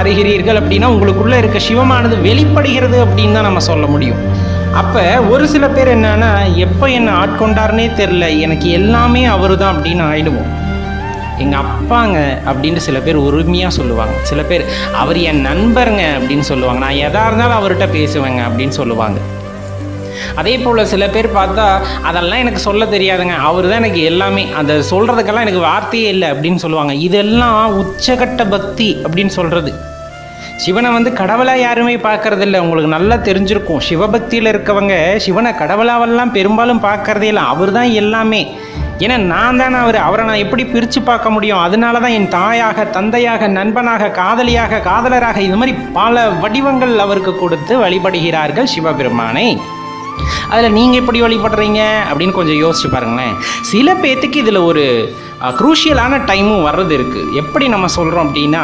அறிகிறீர்கள் அப்படின்னா உங்களுக்குள்ளே இருக்க சிவமானது வெளிப்படுகிறது அப்படின்னு தான் நம்ம சொல்ல முடியும். அப்போ ஒரு சில பேர் என்னன்னா, எப்போ என்னை ஆட்கொண்டார்னே தெரில, எனக்கு எல்லாமே அவர் தான் அப்படின்னு ஆயிடுவோம். எங்கள் அப்பாங்க அப்படின்னு சில பேர் உரிமையாக சொல்லுவாங்க. சில பேர் அவர் என் நண்பருங்க அப்படின்னு சொல்லுவாங்க. நான் எதா இருந்தாலும் அவர்கிட்ட பேசுவேங்க அப்படின்னு சொல்லுவாங்க. அதே போல் சில பேர் பார்த்தா அதெல்லாம் எனக்கு சொல்ல தெரியாதுங்க, அவர் தான் எனக்கு எல்லாமே, அதை சொல்கிறதுக்கெல்லாம் எனக்கு வார்த்தையே இல்லை அப்படின்னு சொல்லுவாங்க. இதெல்லாம் உச்சகட்ட பக்தி அப்படின்னு சொல்கிறது. சிவனை வந்து கடவுளாக யாருமே பார்க்கறதில்ல. உங்களுக்கு நல்லா தெரிஞ்சிருக்கும், சிவபக்தியில் இருக்கவங்க சிவனை கடவுளாவெல்லாம் பெரும்பாலும் பார்க்கறதே இல்லை. அவர் தான் எல்லாமே. ஏன்னா நான் தானே அவரை நான் எப்படி பிரித்து பார்க்க முடியும்? அதனால தான் என் தாயாக, தந்தையாக, நண்பனாக, காதலியாக, காதலராக, இது மாதிரி பல வடிவங்கள் அவருக்கு கொடுத்து வழிபடுகிறார்கள் சிவபெருமானை. அதில் நீங்கள் எப்படி வழிபடுறீங்க அப்படின்னு கொஞ்சம் யோசிச்சு பாருங்களேன். சில பேர்த்துக்கு இதில் ஒரு குரூஷியலான டைமும் வர்றது இருக்குது. எப்படி நம்ம சொல்கிறோம் அப்படின்னா,